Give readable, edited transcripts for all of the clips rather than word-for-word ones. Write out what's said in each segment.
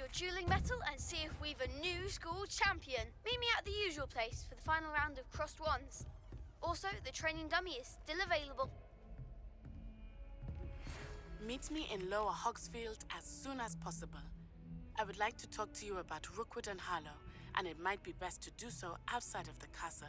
your dueling metal and see if we've a new school champion. Meet me at the usual place for the final round of crossed wands. Also, the training dummy is still available. Meet me in Lower Hogsfield as soon as possible. I would like to talk to you about Rookwood and Harlow, and it might be best to do so outside of the castle.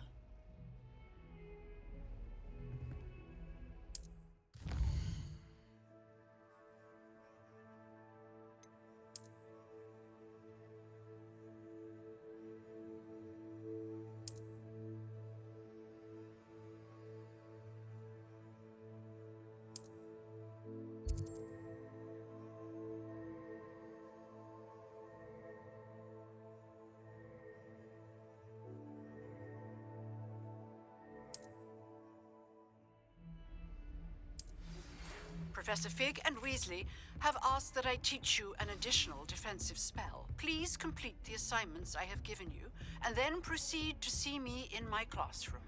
Professor Fig and Weasley have asked that I teach you an additional defensive spell. Please complete the assignments I have given you, and then proceed to see me in my classroom.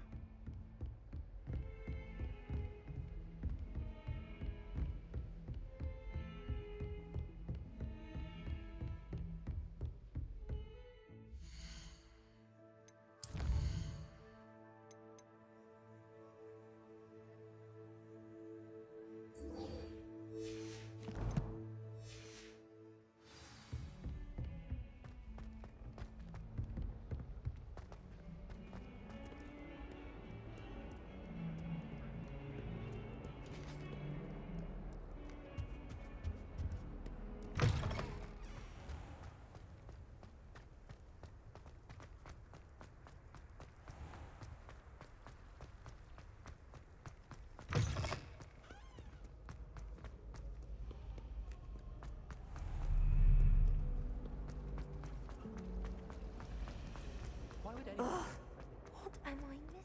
What am I missing?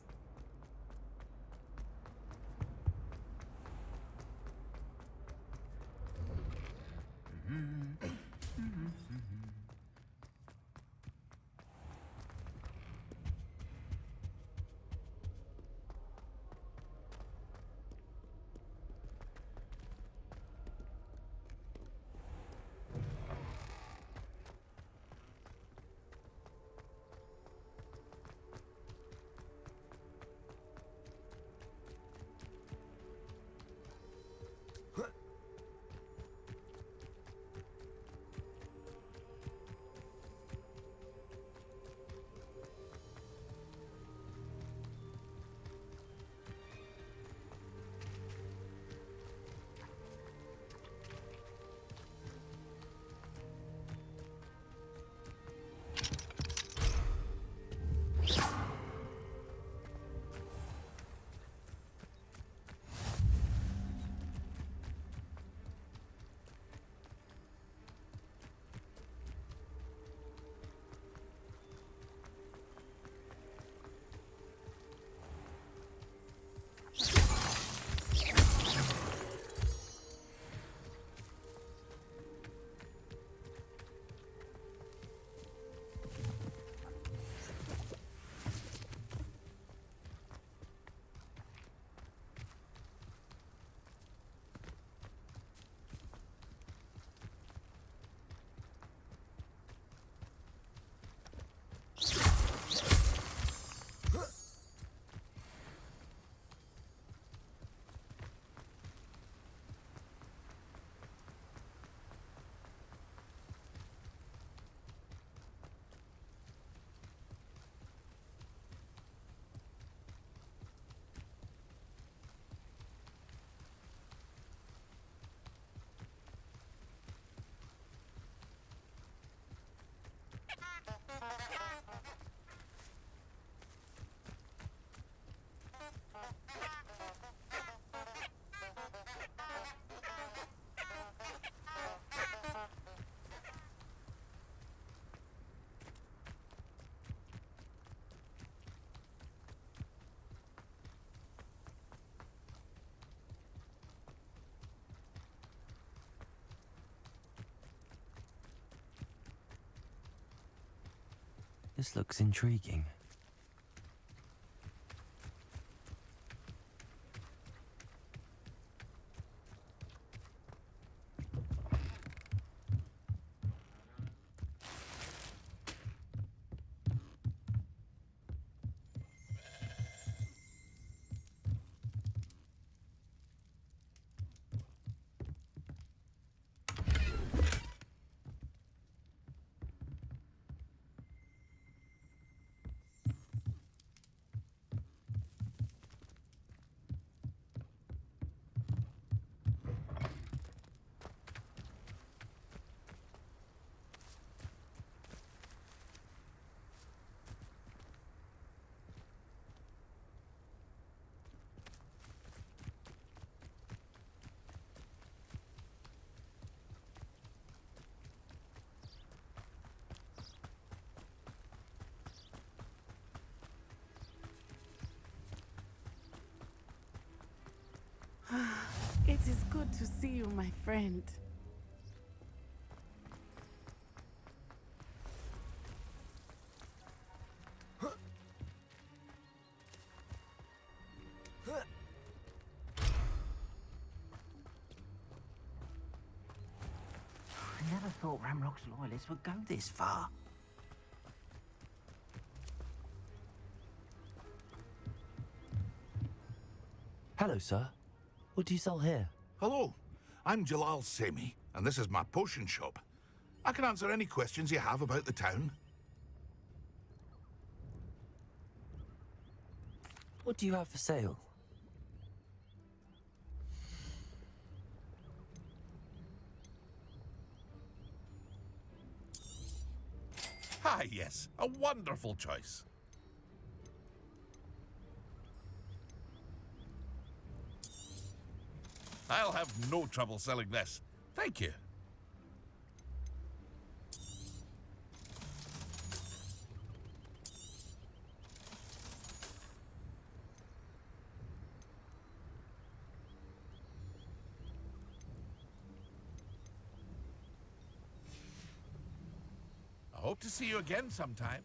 This looks intriguing. It is good to see you, my friend. I never thought Ramrock's loyalists would go this far. Hello, sir. What do you sell here? Hello, I'm Jalal Semi, and this is my potion shop. I can answer any questions you have about the town. What do you have for sale? Ah, yes, a wonderful choice. I'll have no trouble selling this. Thank you. I hope to see you again sometime.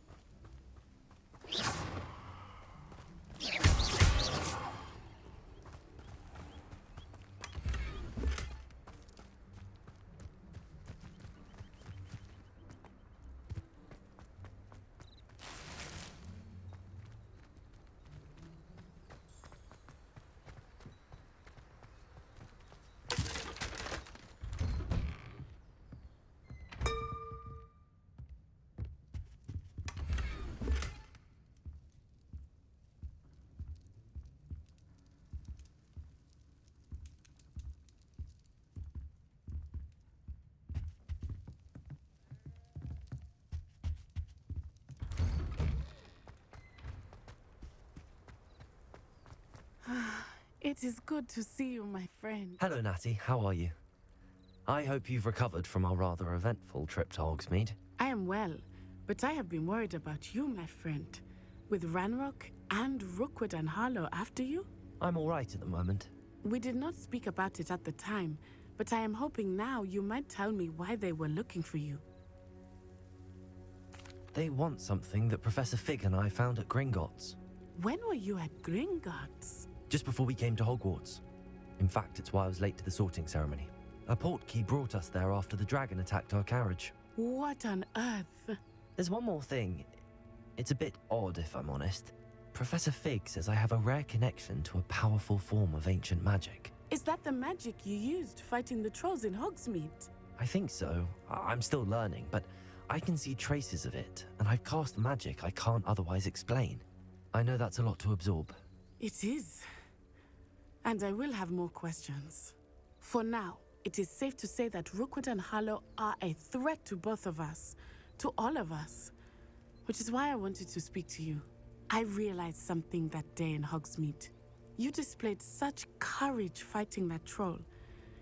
It is good to see you, my friend. Hello, Natty. How are you? I hope you've recovered from our rather eventful trip to Hogsmeade. I am well, but I have been worried about you, my friend. With Ranrock and Rookwood and Harlow after you? I'm all right at the moment. We did not speak about it at the time, but I am hoping now you might tell me why they were looking for you. They want something that Professor Fig and I found at Gringotts. When were you at Gringotts? Just before we came to Hogwarts. In fact, it's why I was late to the sorting ceremony. A portkey brought us there after the dragon attacked our carriage. What on earth? There's one more thing. It's a bit odd, if I'm honest. Professor Fig says I have a rare connection to a powerful form of ancient magic. Is that the magic you used fighting the trolls in Hogsmeade? I think so. I'm still learning, but I can see traces of it, and I've cast magic I can't otherwise explain. I know that's a lot to absorb. It is. And I will have more questions. For now, it is safe to say that Rookwood and Harlow are a threat to both of us, to all of us. Which is why I wanted to speak to you. I realized something that day in Hogsmeade. You displayed such courage fighting that troll,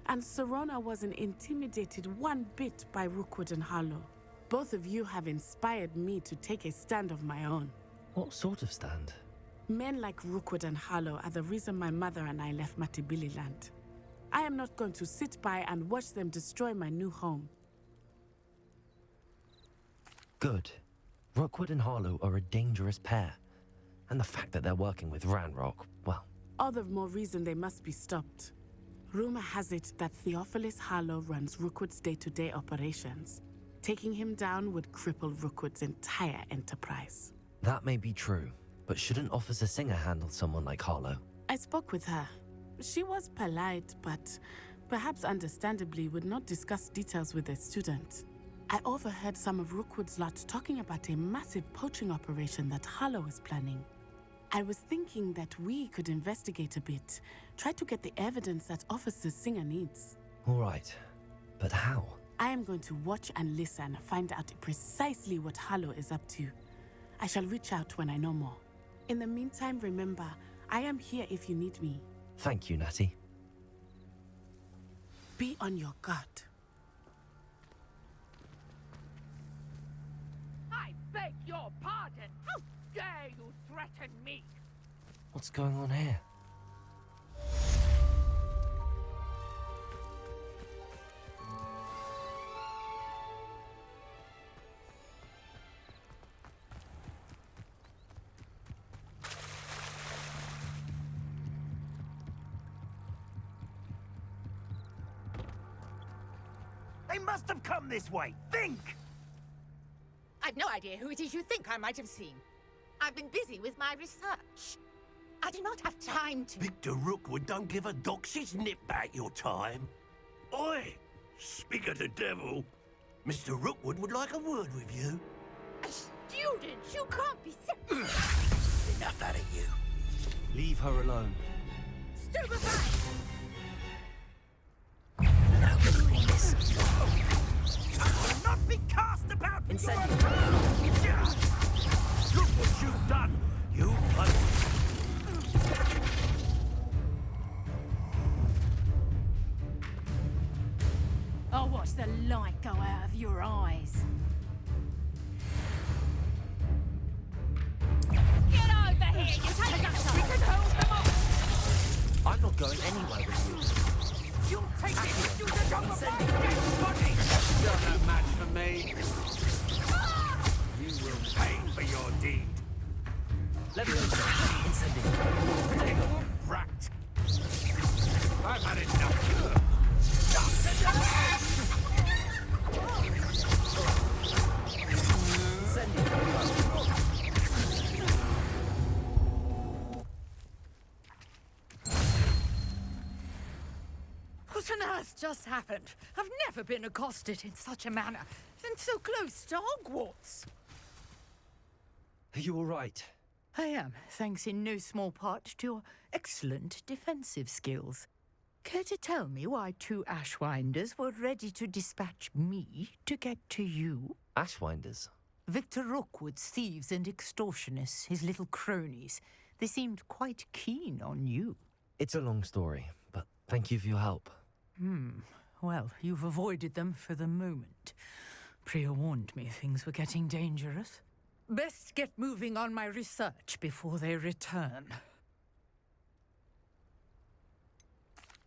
and Serona wasn't intimidated one bit by Rookwood and Harlow. Both of you have inspired me to take a stand of my own. What sort of stand? Men like Rookwood and Harlow are the reason my mother and I left Matibili land. I am not going to sit by and watch them destroy my new home. Good. Rookwood and Harlow are a dangerous pair. And the fact that they're working with Ranrock, well... All the more reason they must be stopped. Rumor has it that Theophilus Harlow runs Rookwood's day-to-day operations. Taking him down would cripple Rookwood's entire enterprise. That may be true, but shouldn't Officer Singer handle someone like Harlow? I spoke with her. She was polite, but perhaps understandably would not discuss details with a student. I overheard some of Rookwood's lot talking about a massive poaching operation that Harlow is planning. I was thinking that we could investigate a bit, try to get the evidence that Officer Singer needs. All right, but how? I am going to watch and listen, find out precisely what Harlow is up to. I shall reach out when I know more. In the meantime, remember, I am here if you need me. Thank you, Natty. Be on your guard. I beg your pardon! How dare you threaten me? What's going on here? They must have come this way. Think! I've no idea who it is you think I might have seen. I've been busy with my research. I do not have time to... Victor Rookwood don't give a doxy's nip back your time. Oi! Speak of the devil. Mr. Rookwood would like a word with you. A student? You can't be... Enough out of you. Leave her alone. Stupefy! Will not be cast about for your... Look what you've done, you bloody... I'll watch the light go out of your eyes. Get over here, you take us! We can hold them off! I'm not going anywhere with you. You take this student on the dead body! You're no match for me. You will pay for your deed. Let me incendiary. Little brat. I've had enough. What on earth just happened? I've never been accosted in such a manner, and so close to Hogwarts. Are you all right? I am, thanks in no small part to your excellent defensive skills. Care to tell me why 2 Ashwinders were ready to dispatch me to get to you? Ashwinders? Victor Rookwood's thieves and extortionists, his little cronies. They seemed quite keen on you. It's a long story, but thank you for your help. Well, you've avoided them for the moment. Priya warned me things were getting dangerous. Best get moving on my research before they return.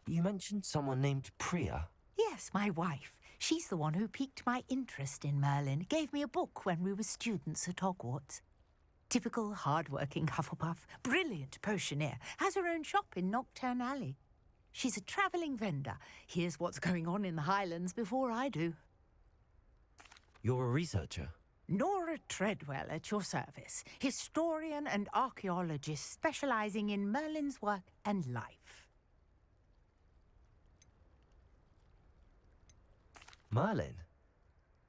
You mentioned someone named Priya. Yes, my wife. She's the one who piqued my interest in Merlin. Gave me a book when we were students at Hogwarts. Typical hard-working Hufflepuff, brilliant potioneer, has her own shop in Knockturn Alley. She's a travelling vendor. Hears what's going on in the Highlands before I do. You're a researcher? Nora Treadwell at your service, historian and archaeologist specialising in Merlin's work and life. Merlin?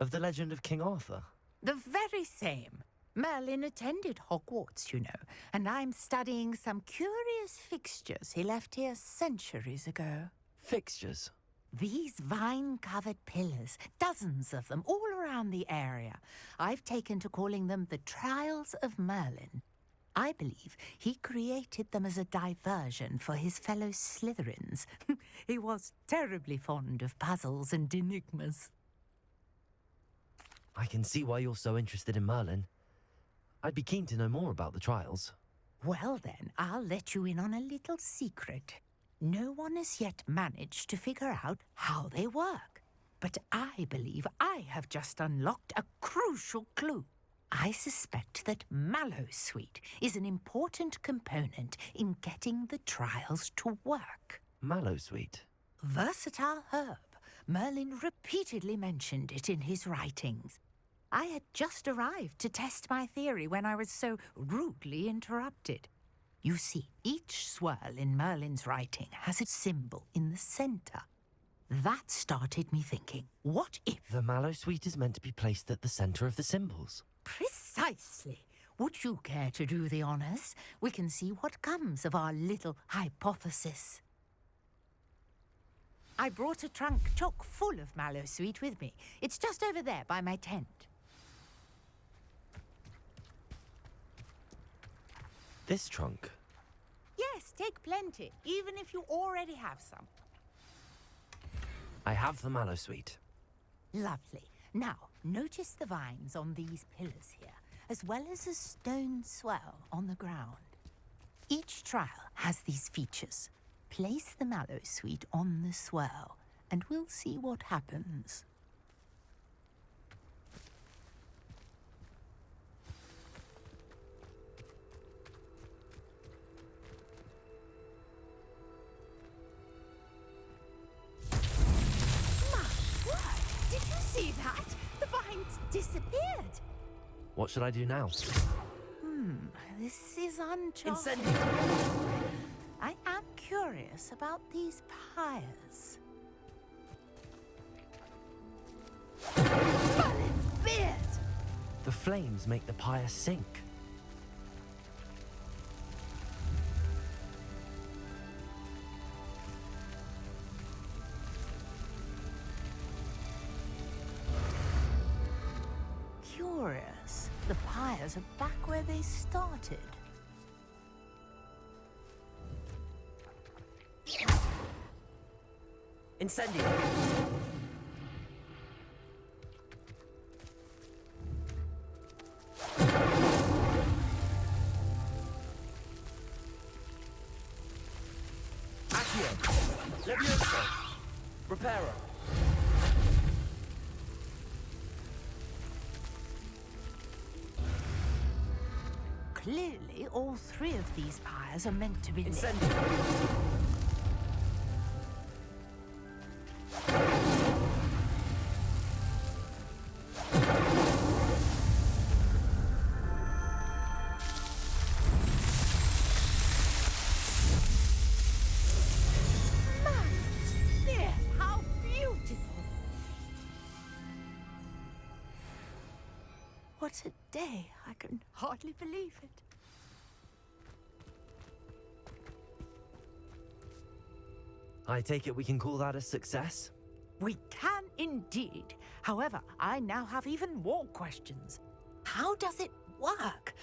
Of the legend of King Arthur? The very same. Merlin attended Hogwarts, you know, and I'm studying some curious fixtures he left here centuries ago. Fixtures? These vine-covered pillars, dozens of them, all around the area. I've taken to calling them the Trials of Merlin. I believe he created them as a diversion for his fellow Slytherins. He was terribly fond of puzzles and enigmas. I can see why you're so interested in Merlin. I'd be keen to know more about the trials. Well then, I'll let you in on a little secret. No one has yet managed to figure out how they work. But I believe I have just unlocked a crucial clue. I suspect that Mallowsweet is an important component in getting the trials to work. Mallowsweet? Versatile herb. Merlin repeatedly mentioned it in his writings. I had just arrived to test my theory when I was so rudely interrupted. You see, each swirl in Merlin's writing has a symbol in the centre. That started me thinking, what if... The Mallowsweet is meant to be placed at the centre of the symbols. Precisely. Would you care to do the honours? We can see what comes of our little hypothesis. I brought a trunk chock full of Mallowsweet with me. It's just over there by my tent. This trunk? Yes, take plenty, even if you already have some. I have the Mallowsweet. Lovely. Now, notice the vines on these pillars here, as well as a stone swell on the ground. Each trial has these features. Place the Mallowsweet on the swell, and we'll see what happens. disappeared. What should I do now? This is uncharted. I am curious about these pyres. But it's beard! The flames make the pyre sink. Curious. The pyres are back where they started. Incendio. Accio. Levioso. Reparo. Clearly, all three of these pyres are meant to be lit. Incendio. Yes, how beautiful! What a day! I can hardly believe it. I take it we can call that a success? We can indeed. However, I now have even more questions. How does it work?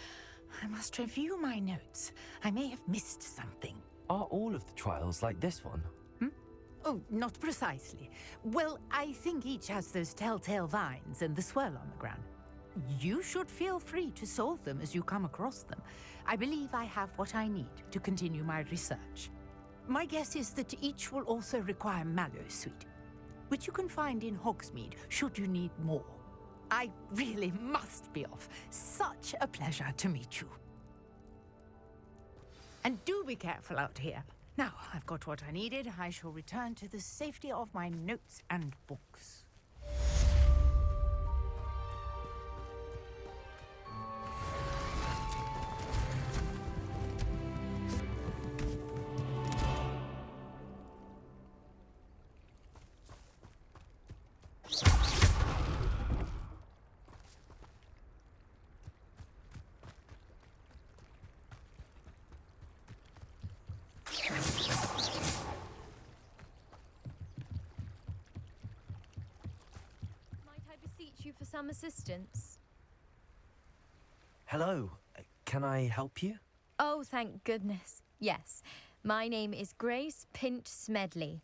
I must review my notes. I may have missed something. Are all of the trials like this one? Oh, not precisely. Well, I think each has those telltale vines and the swirl on the ground. You should feel free to solve them as you come across them. I believe I have what I need to continue my research. My guess is that each will also require Mallowsweet, which you can find in Hogsmeade should you need more. I really must be off. Such a pleasure to meet you. And do be careful out here. Now, I've got what I needed. I shall return to the safety of my notes and books. Might I beseech you for some assistance? Hello. Can I help you? Oh, thank goodness. Yes. My name is Grace Pinch Smedley.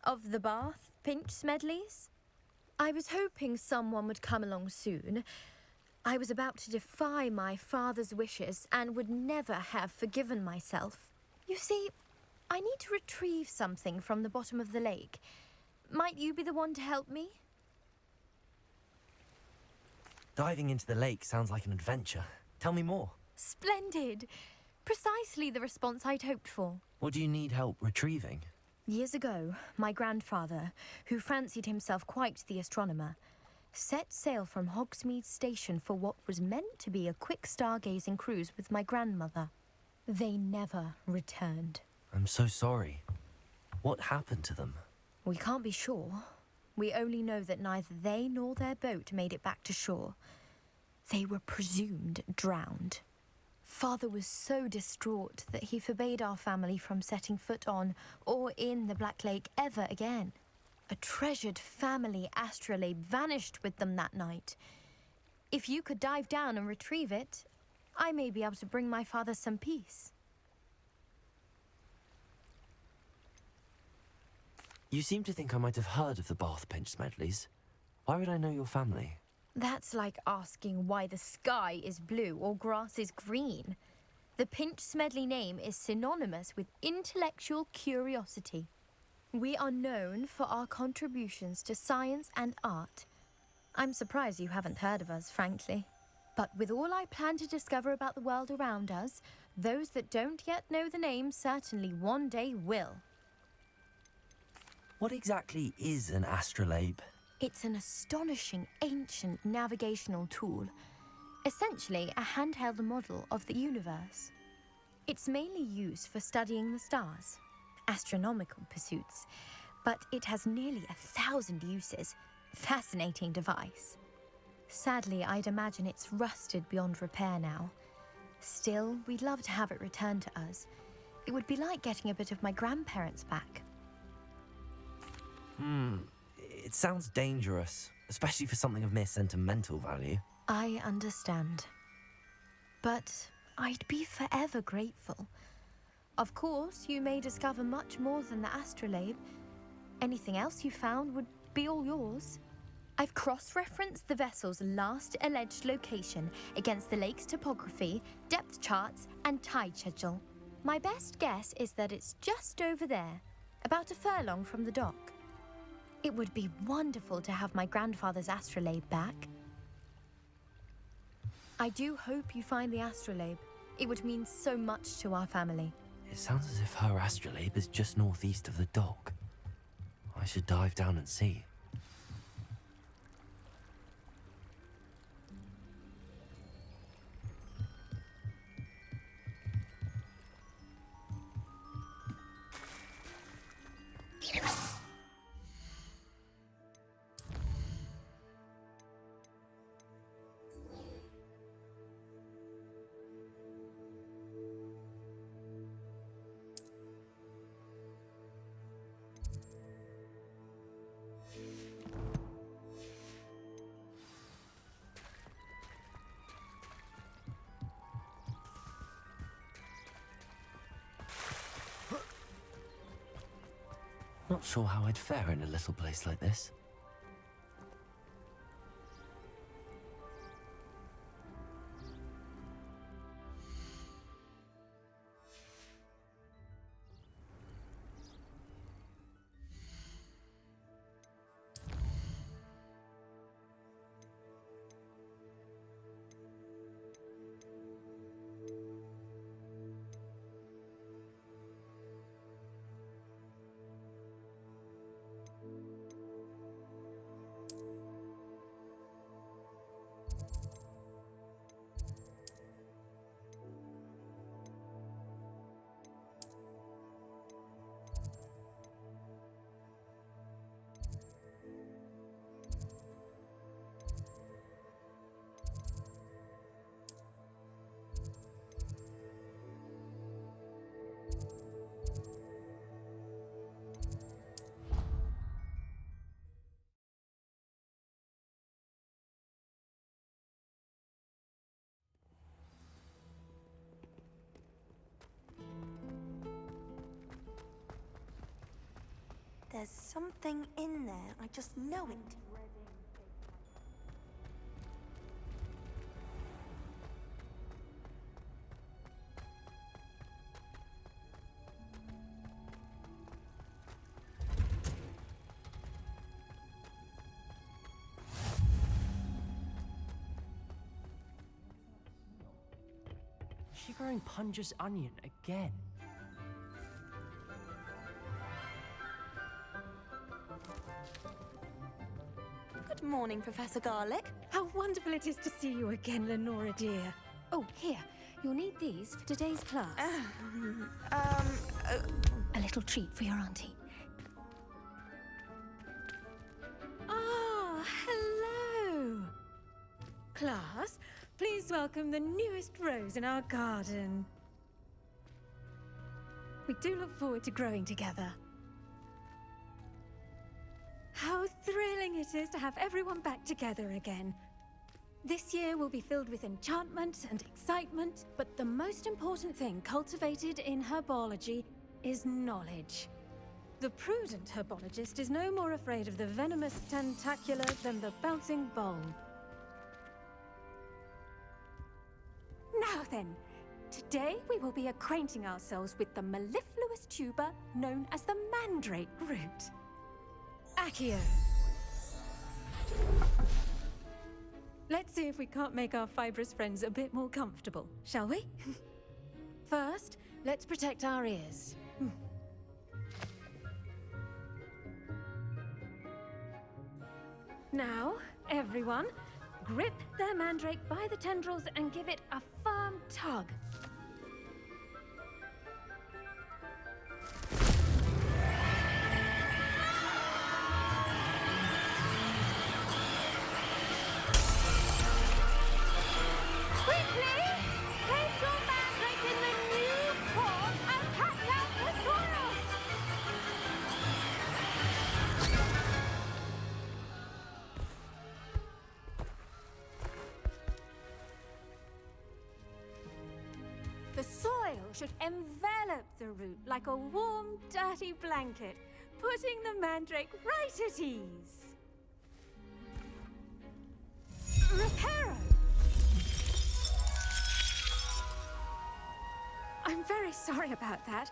Of the Bath Pinch Smedleys? I was hoping someone would come along soon. I was about to defy my father's wishes and would never have forgiven myself. You see, I need to retrieve something from the bottom of the lake. Might you be the one to help me? Diving into the lake sounds like an adventure. Tell me more. Splendid! Precisely the response I'd hoped for. What do you need help retrieving? Years ago, my grandfather, who fancied himself quite the astronomer, set sail from Hogsmeade Station for what was meant to be a quick stargazing cruise with my grandmother. They never returned. I'm so sorry. What happened to them? We can't be sure. We only know that neither they nor their boat made it back to shore. They were presumed drowned. Father was so distraught that he forbade our family from setting foot on or in the Black Lake ever again. A treasured family astrolabe vanished with them that night. If you could dive down and retrieve it, I may be able to bring my father some peace. You seem to think I might have heard of the Bath Pinch Smedleys. Why would I know your family? That's like asking why the sky is blue or grass is green. The Pinch Smedley name is synonymous with intellectual curiosity. We are known for our contributions to science and art. I'm surprised you haven't heard of us, frankly. But with all I plan to discover about the world around us, those that don't yet know the name certainly one day will. What exactly is an astrolabe? It's an astonishing ancient navigational tool, essentially a handheld model of the universe. It's mainly used for studying the stars, astronomical pursuits, but it has nearly 1,000 uses. Fascinating device. Sadly, I'd imagine it's rusted beyond repair now. Still, we'd love to have it returned to us. It would be like getting a bit of my grandparents back. It sounds dangerous, especially for something of mere sentimental value. I understand. But I'd be forever grateful. Of course, you may discover much more than the astrolabe. Anything else you found would be all yours. I've cross-referenced the vessel's last alleged location against the lake's topography, depth charts, and tide schedule. My best guess is that it's just over there, about a furlong from the dock. It would be wonderful to have my grandfather's astrolabe back. I do hope you find the astrolabe. It would mean so much to our family. It sounds as if her astrolabe is just northeast of the dock. I should dive down and see. Not sure how I'd fare in a little place like this. There's something in there. I just know it. Is she growing Punja's onion again? Good morning, Professor Garlic. How wonderful it is to see you again, Lenora dear. Oh, here. You'll need these for today's class. A little treat for your auntie. Ah, hello. Class, please welcome the newest rose in our garden. We do look forward to growing together. How thrilling it is to have everyone back together again. This year will be filled with enchantment and excitement, but the most important thing cultivated in herbology is knowledge. The prudent herbologist is no more afraid of the venomous tentacular than the bouncing bulb. Now then, today we will be acquainting ourselves with the mellifluous tuber known as the mandrake root. Accio. Let's see if we can't make our fibrous friends a bit more comfortable, shall we? First, let's protect our ears. Now, everyone, grip their mandrake by the tendrils and give it a firm tug. Quickly! Place your mandrake in the new pot and pack out the soil! The soil should envelop the root like a warm, dirty blanket, putting the mandrake right at ease. Reparo! I'm very sorry about that.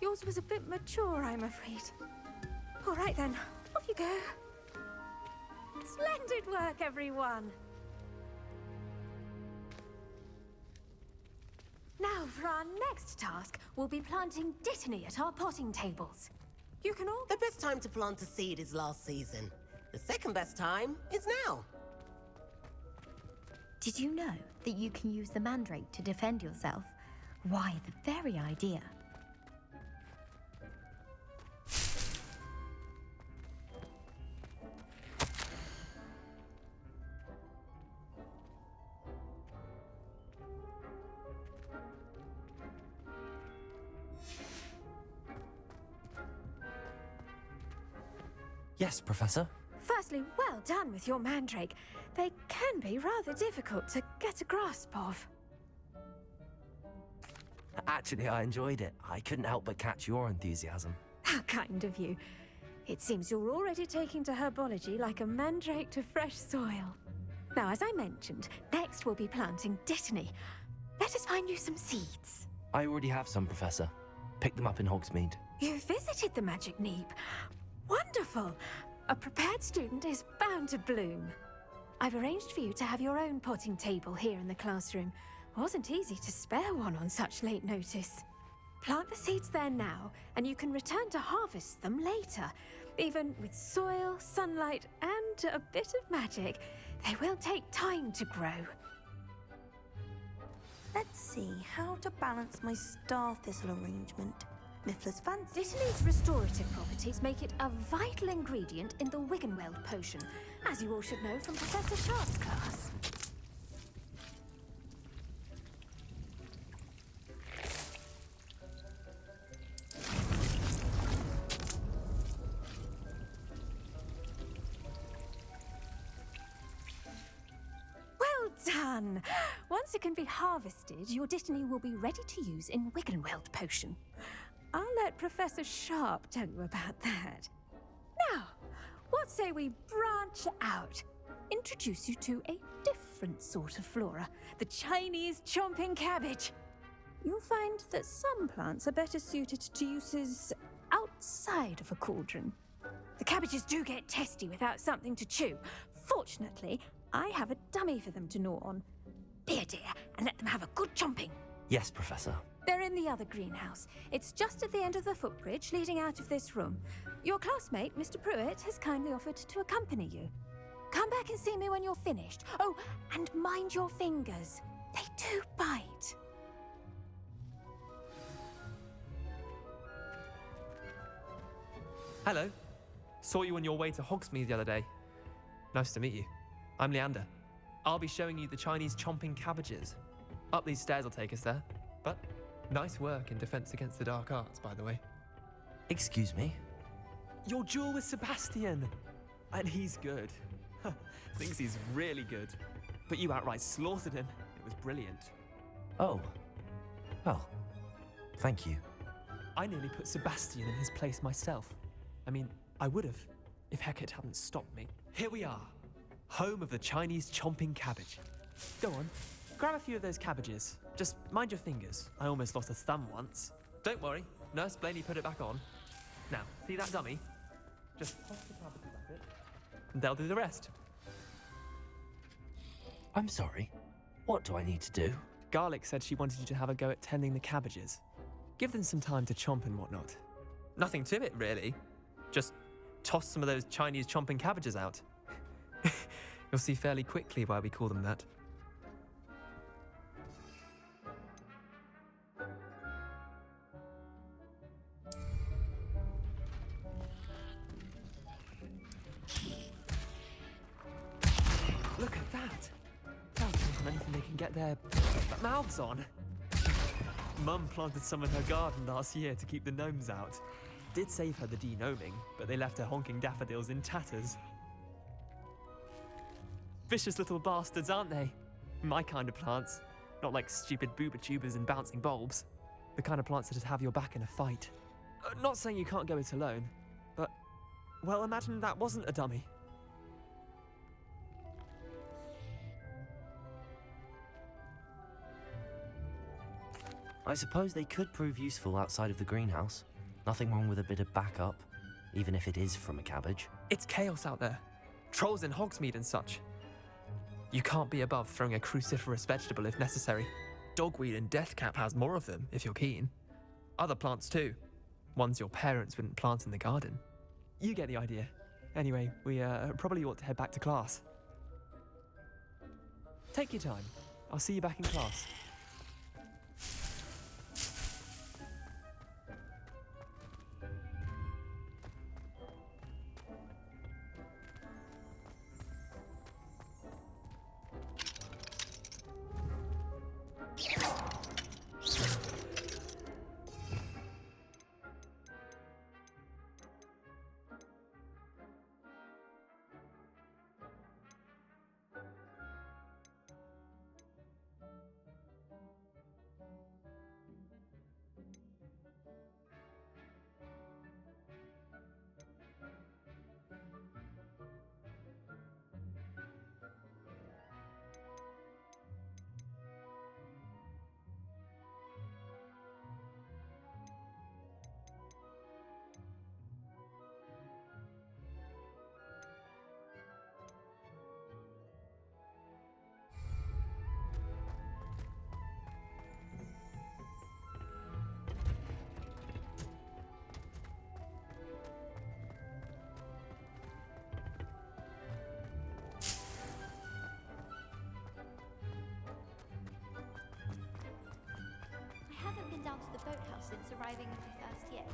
Yours was a bit mature, I'm afraid. All right then, off you go. Splendid work, everyone. Now, for our next task, we'll be planting dittany at our potting tables. You can all... The best time to plant a seed is last season. The second best time is now. Did you know that you can use the mandrake to defend yourself? Why, the very idea. Yes, Professor? Firstly, well done with your mandrake. They can be rather difficult to get a grasp of. Actually, I enjoyed it. I couldn't help but catch your enthusiasm. How kind of you. It seems you're already taking to herbology like a mandrake to fresh soil. Now, as I mentioned, next we'll be planting dittany. Let us find you some seeds. I already have some, Professor. Picked them up in Hogsmeade. You visited the Magic Neep. Wonderful! A prepared student is bound to bloom. I've arranged for you to have your own potting table here in the classroom. Wasn't easy to spare one on such late notice. Plant the seeds there now, and you can return to harvest them later. Even with soil, sunlight, and a bit of magic, they will take time to grow. Let's see how to balance my star thistle arrangement. Mifflin's fancy. Dittany's restorative properties make it a vital ingredient in the Wiggenweld potion, as you all should know from Professor Sharp's class. Well done! Once it can be harvested, your dittany will be ready to use in Wiggenweld potion. I'll let Professor Sharp tell you about that. Now, what say we branch out? Introduce you to a different sort of flora, the Chinese chomping cabbage. You'll find that some plants are better suited to uses outside of a cauldron. The cabbages do get testy without something to chew. Fortunately, I have a dummy for them to gnaw on. Be a dear and let them have a good chomping. Yes, Professor. They're in the other greenhouse. It's just at the end of the footbridge leading out of this room. Your classmate, Mr. Pruitt, has kindly offered to accompany you. Come back and see me when you're finished. Oh, and mind your fingers. They do bite. Hello. Saw you on your way to Hogsmeade the other day. Nice to meet you. I'm Leander. I'll be showing you the Chinese chomping cabbages. Up these stairs will take us there. But nice work in Defense Against the Dark Arts, by the way. Excuse me? Your duel with Sebastian! And he's good. Thinks he's really good. But you outright slaughtered him. It was brilliant. Oh. Well, thank you. I nearly put Sebastian in his place myself. I mean, I would have, if Hecate hadn't stopped me. Here we are, home of the Chinese chomping cabbage. Go on, grab a few of those cabbages. Just mind your fingers. I almost lost a thumb once. Don't worry, Nurse Blaney put it back on. Now, see that dummy? Just toss the cabbages at it, and they'll do the rest. I'm sorry. What do I need to do? Garlic said she wanted you to have a go at tending the cabbages. Give them some time to chomp and whatnot. Nothing to it, really. Just toss some of those Chinese chomping cabbages out. You'll see fairly quickly why we call them that. Look at that! They'll take on anything they can get their mouths on. Mum planted some in her garden last year to keep the gnomes out. Did save her the de-gnoming, but they left her honking daffodils in tatters. Vicious little bastards, aren't they? My kind of plants. Not like stupid booba tubers and bouncing bulbs. The kind of plants that'd have your back in a fight. Not saying you can't go it alone, but, well, imagine that wasn't a dummy. I suppose they could prove useful outside of the greenhouse. Nothing wrong with a bit of backup, even if it is from a cabbage. It's chaos out there. Trolls in Hogsmeade and such. You can't be above throwing a cruciferous vegetable if necessary. Dogweed and deathcap has more of them, if you're keen. Other plants too. Ones your parents wouldn't plant in the garden. You get the idea. Anyway, we probably ought to head back to class. Take your time. I'll see you back in class. I haven't been down to the boathouse since arriving in my first year.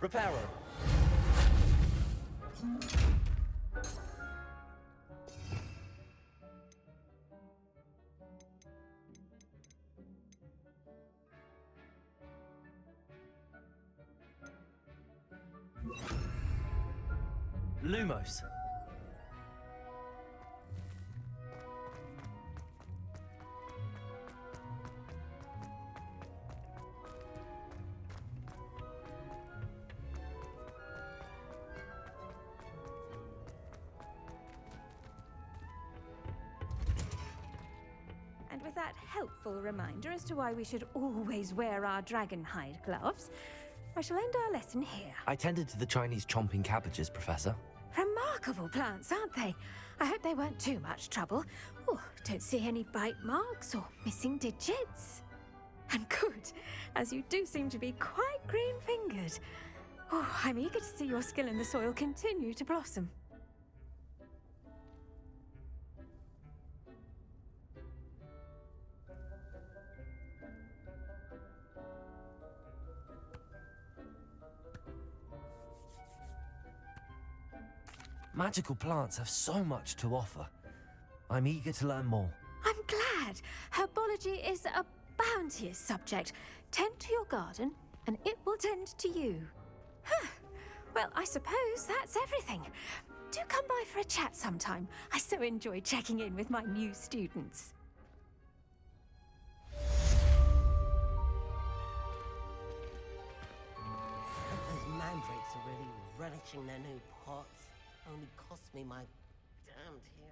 Reparo. Lumos. And with that helpful reminder as to why we should always wear our dragonhide gloves, I shall end our lesson here. I tended to the Chinese chomping cabbages, Professor. Remarkable plants, aren't they? I hope they weren't too much trouble. Oh, don't see any bite marks or missing digits. And good, as you do seem to be quite green-fingered. Oh, I'm eager to see your skill in the soil continue to blossom. Magical plants have so much to offer. I'm eager to learn more. I'm glad. Herbology is a bounteous subject. Tend to your garden, and it will tend to you. Huh. Well, I suppose that's everything. Do come by for a chat sometime. I so enjoy checking in with my new students. polishing their new pots only cost me my damned hearing.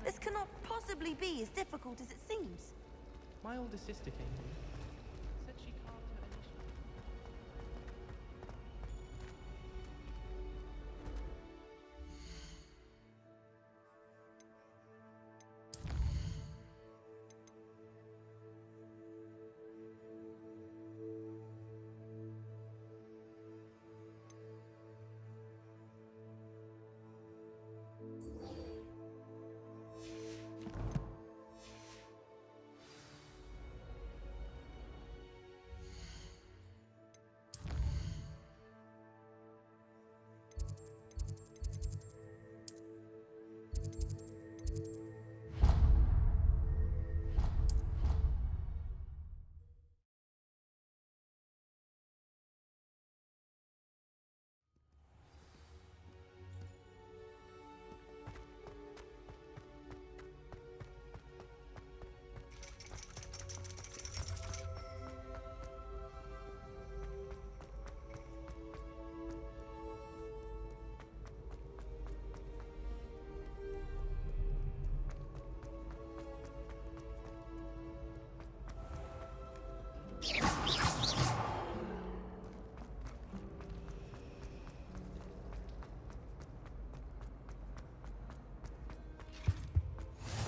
This cannot possibly be as difficult as it seems. My older sister came here. Said she carved her initials.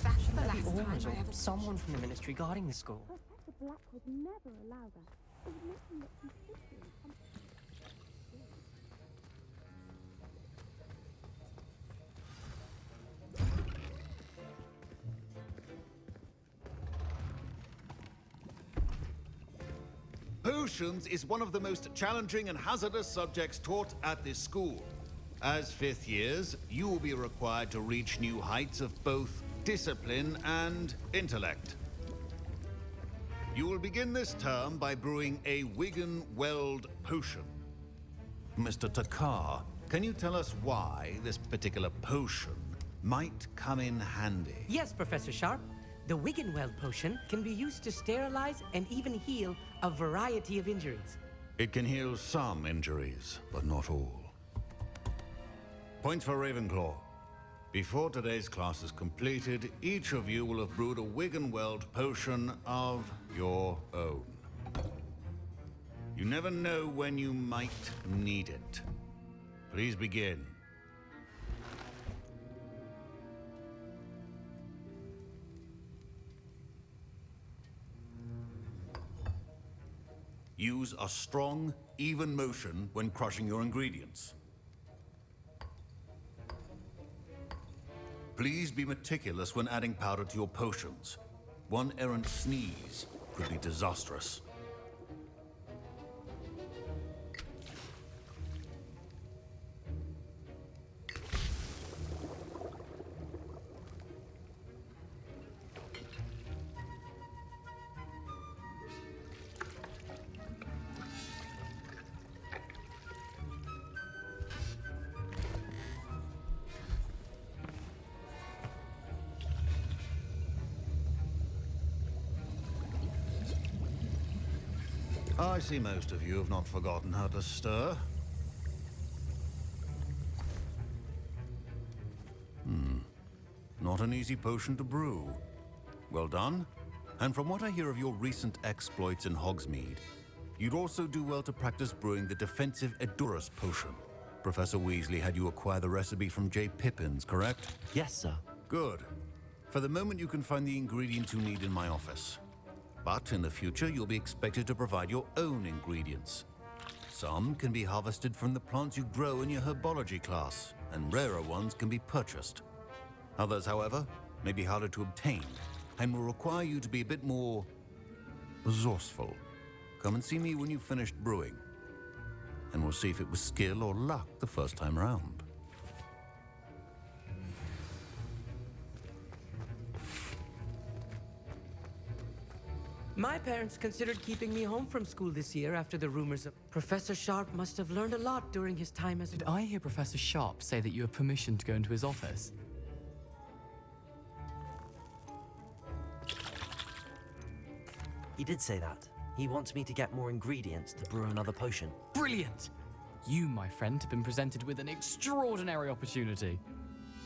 That's the last time I ever someone from the ministry guarding the school. Professor Black would never allow that. It would make him look suspicious. Potions is one of the most challenging and hazardous subjects taught at this school. As fifth years, you will be required to reach new heights of both discipline and intellect. You will begin this term by brewing a Wigan Weld potion. Mr. Takar, can you tell us why this particular potion might come in handy? Yes, Professor Sharp. The Wiggenweld potion can be used to sterilize and even heal a variety of injuries. It can heal some injuries, but not all. Points for Ravenclaw. Before today's class is completed, each of you will have brewed a Wiggenweld potion of your own. You never know when you might need it. Please begin. Use a strong, even motion when crushing your ingredients. Please be meticulous when adding powder to your potions. One errant sneeze could be disastrous. I see most of you have not forgotten how to stir. Not an easy potion to brew. Well done. And from what I hear of your recent exploits in Hogsmeade, you'd also do well to practice brewing the defensive Edurus potion. Professor Weasley had you acquire the recipe from J. Pippins, correct? Yes, sir. Good. For the moment, you can find the ingredients you need in my office. But in the future, you'll be expected to provide your own ingredients. Some can be harvested from the plants you grow in your herbology class, and rarer ones can be purchased. Others, however, may be harder to obtain, and will require you to be a bit more resourceful. Come and see me when you've finished brewing, and we'll see if it was skill or luck the first time around. My parents considered keeping me home from school this year after the rumors of Professor Sharp must have learned a lot during his time as a... Did I hear Professor Sharp say that you have permission to go into his office? He did say that. He wants me to get more ingredients to brew another potion. Brilliant! You, my friend, have been presented with an extraordinary opportunity.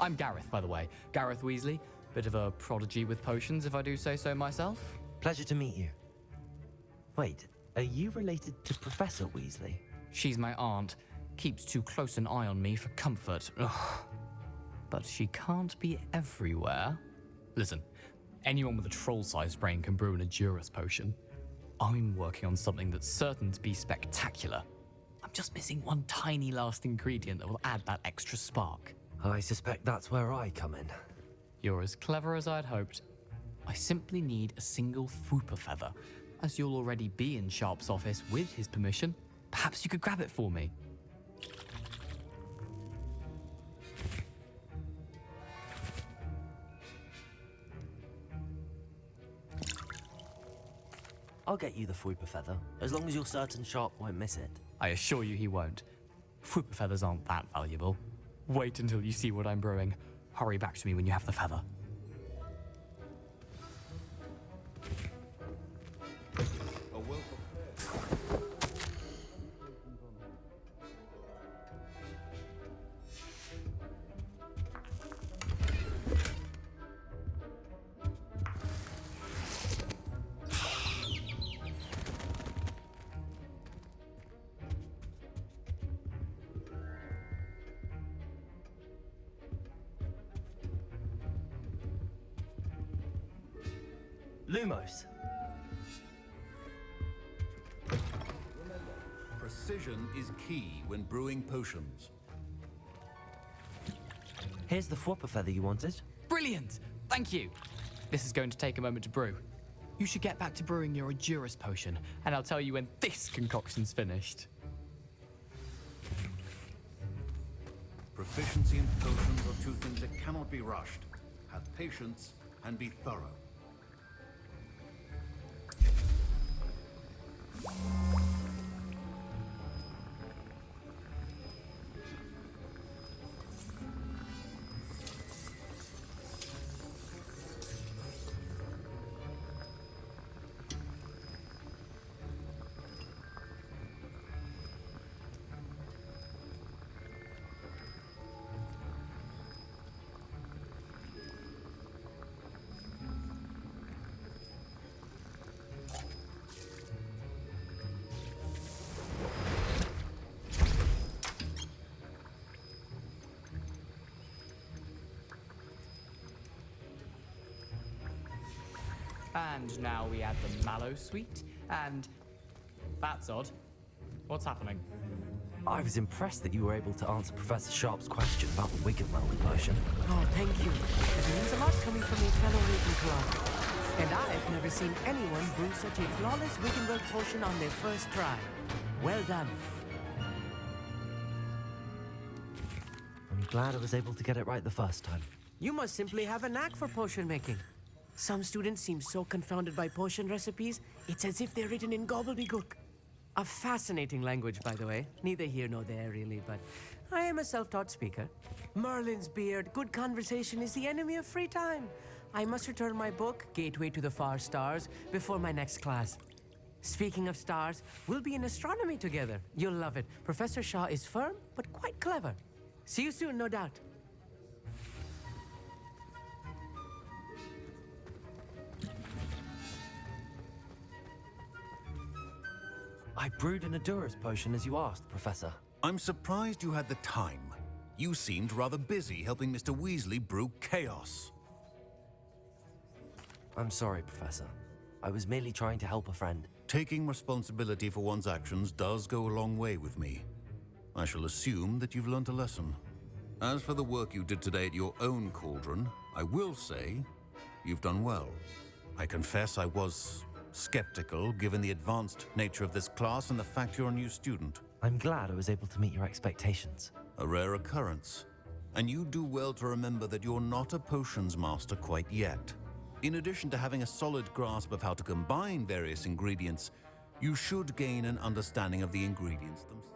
I'm Gareth, by the way. Gareth Weasley. Bit of a prodigy with potions, if I do say so myself. Pleasure to meet you. Wait, are you related to Professor Weasley? She's my aunt. Keeps too close an eye on me for comfort. Ugh. But she can't be everywhere. Listen, anyone with a troll-sized brain can brew an Edurus potion. I'm working on something that's certain to be spectacular. I'm just missing one tiny last ingredient that will add that extra spark. I suspect that's where I come in. You're as clever as I'd hoped. I simply need a single Fwooper feather. As you'll already be in Sharp's office with his permission, perhaps you could grab it for me. I'll get you the Fwooper feather, as long as you're certain Sharp won't miss it. I assure you he won't. Fwooper feathers aren't that valuable. Wait until you see what I'm brewing. Hurry back to me when you have the feather. Lumos. Precision is key when brewing potions. Here's the Fwooper feather you wanted. Brilliant! Thank you! This is going to take a moment to brew. You should get back to brewing your Edurus potion, and I'll tell you when this concoction's finished. Proficiency in potions are two things that cannot be rushed. Have patience and be thorough. And now we add the mallow sweet, and that's odd. What's happening? I was impressed that you were able to answer Professor Sharp's question about the Wiggenweld potion. Oh, thank you. It means a lot coming from a fellow Ravenclaw. And I've never seen anyone brew such a flawless Wiggenweld potion on their first try. Well done. I'm glad I was able to get it right the first time. You must simply have a knack for potion making. Some students seem so confounded by potion recipes, it's as if they're written in gobbledygook. A fascinating language, by the way. Neither here nor there, really, but I am a self-taught speaker. Merlin's beard, good conversation is the enemy of free time. I must return my book, Gateway to the Far Stars, before my next class. Speaking of stars, we'll be in astronomy together. You'll love it. Professor Shaw is firm, but quite clever. See you soon, no doubt. I brewed an Adura's potion as you asked, Professor. I'm surprised you had the time. You seemed rather busy helping Mr. Weasley brew chaos. I'm sorry, Professor. I was merely trying to help a friend. Taking responsibility for one's actions does go a long way with me. I shall assume that you've learnt a lesson. As for the work you did today at your own cauldron, I will say you've done well. I confess I was skeptical given the advanced nature of this class and the fact you're a new student. I'm glad I was able to meet your expectations. A rare occurrence. And you do well to remember that you're not a potions master quite yet. In addition to having a solid grasp of how to combine various ingredients, you should gain an understanding of the ingredients themselves.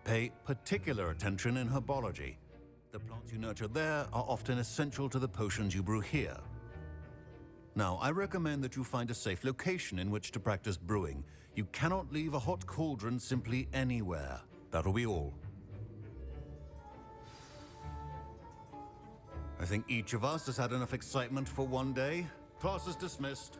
Pay particular attention in herbology. The plants you nurture there are often essential to the potions you brew here. Now, I recommend that you find a safe location in which to practice brewing. You cannot leave a hot cauldron simply anywhere. That'll be all. I think each of us has had enough excitement for one day. Class is dismissed.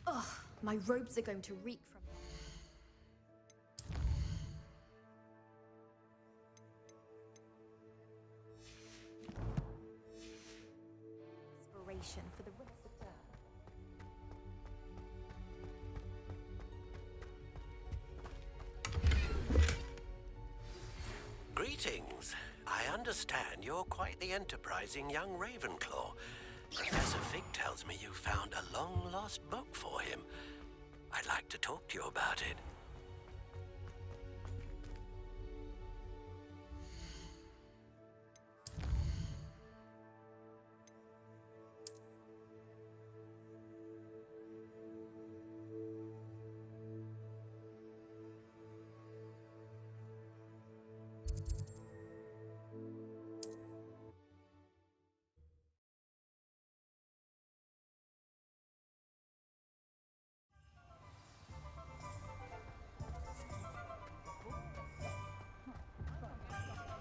Ugh, my robes are going to reek from inspiration for the rest of the term. Greetings. I understand you're quite the enterprising young Ravenclaw. Professor Fig tells me you found a long-lost book for him. I'd like to talk to you about it.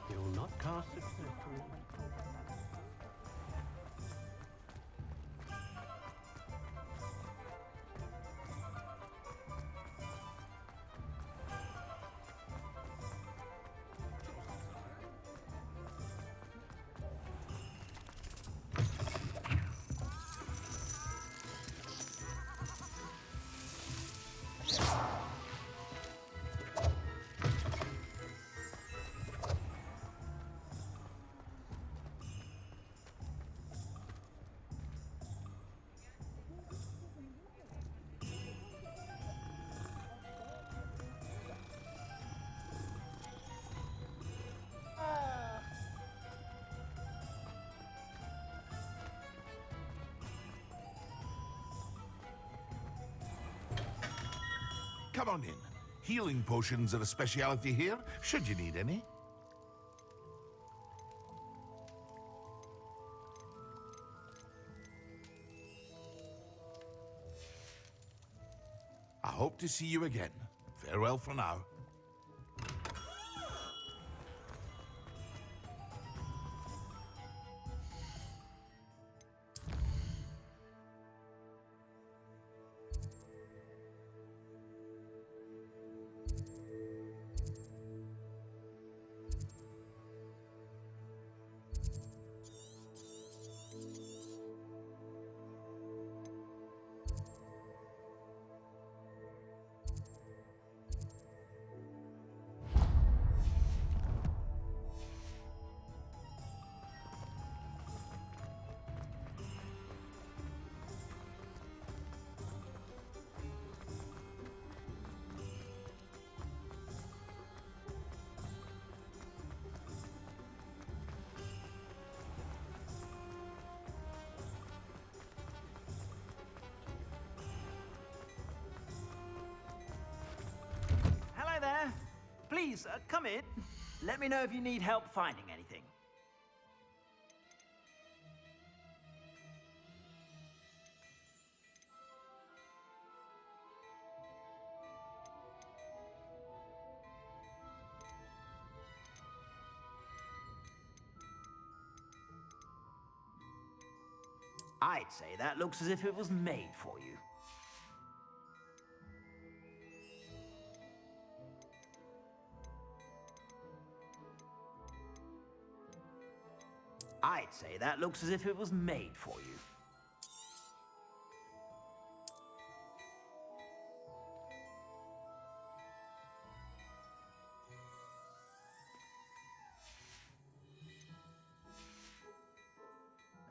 You'll not cast successfully. Come on in. Healing potions are a speciality here, should you need any. I hope to see you again. Farewell for now. Please, come in. Let me know if you need help finding anything. I'd say that looks as if it was made for you. I'd say that looks as if it was made for you.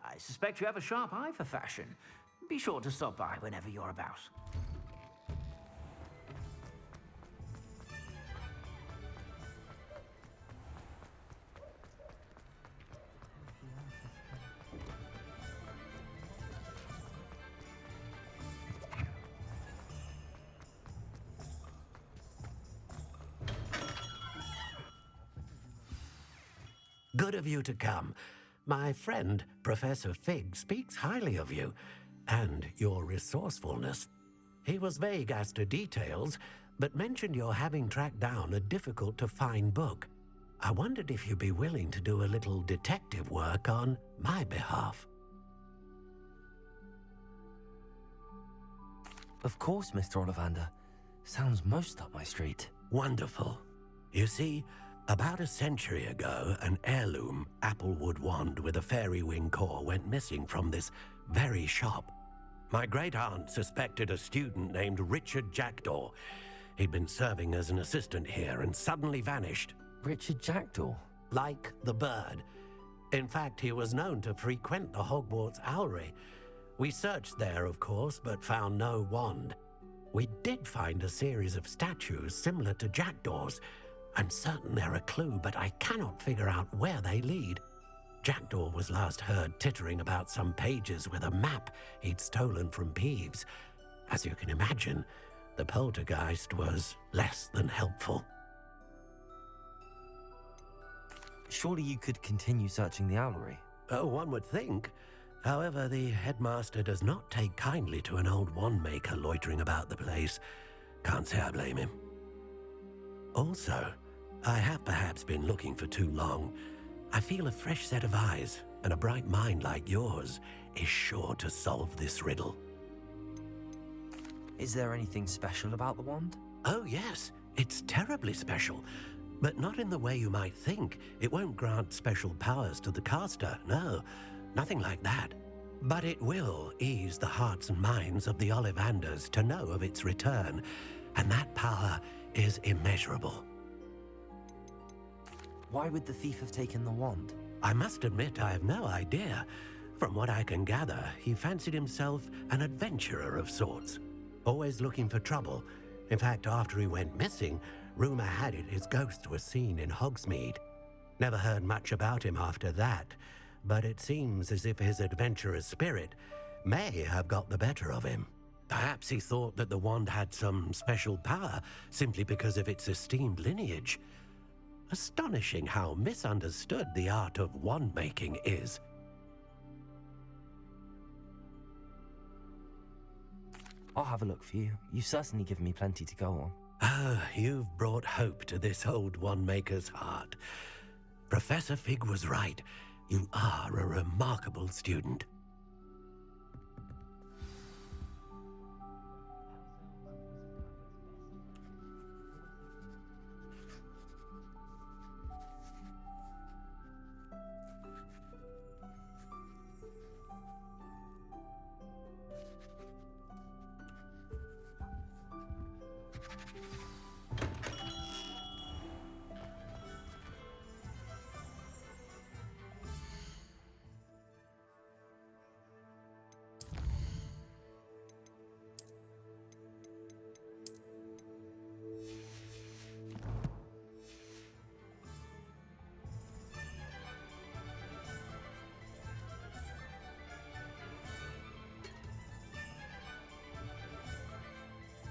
I suspect you have a sharp eye for fashion. Be sure to stop by whenever you're about. Good of you to come. My friend, Professor Fig, speaks highly of you and your resourcefulness. He was vague as to details, but mentioned your having tracked down a difficult-to-find book. I wondered if you'd be willing to do a little detective work on my behalf. Of course, Mr. Ollivander. Sounds most up my street. Wonderful. You see, about a century ago, an heirloom applewood wand with a fairy wing core went missing from this very shop. My great-aunt suspected a student named Richard Jackdaw. He'd been serving as an assistant here and suddenly vanished. Richard Jackdaw? Like the bird. In fact, he was known to frequent the Hogwarts Owlery. We searched there, of course, but found no wand. We did find a series of statues similar to Jackdaw's. I'm certain they're a clue, but I cannot figure out where they lead. Jackdaw was last heard tittering about some pages with a map he'd stolen from Peeves. As you can imagine, the poltergeist was less than helpful. Surely you could continue searching the owlery. Oh, one would think. However, the headmaster does not take kindly to an old wand-maker loitering about the place. Can't say I blame him. Also, I have perhaps been looking for too long. I feel a fresh set of eyes and a bright mind like yours is sure to solve this riddle. Is there anything special about the wand? Oh yes, it's terribly special. But not in the way you might think. It won't grant special powers to the caster, no. Nothing like that. But it will ease the hearts and minds of the Ollivanders to know of its return. And that power is immeasurable. Why would the thief have taken the wand? I must admit I have no idea. From what I can gather, he fancied himself an adventurer of sorts. Always looking for trouble. In fact, after he went missing, rumor had it his ghost was seen in Hogsmeade. Never heard much about him after that, but it seems as if his adventurous spirit may have got the better of him. Perhaps he thought that the wand had some special power simply because of its esteemed lineage. Astonishing how misunderstood the art of wand-making is. I'll have a look for you. You've certainly given me plenty to go on. Ah, you've brought hope to this old wand-maker's heart. Professor Fig was right. You are a remarkable student.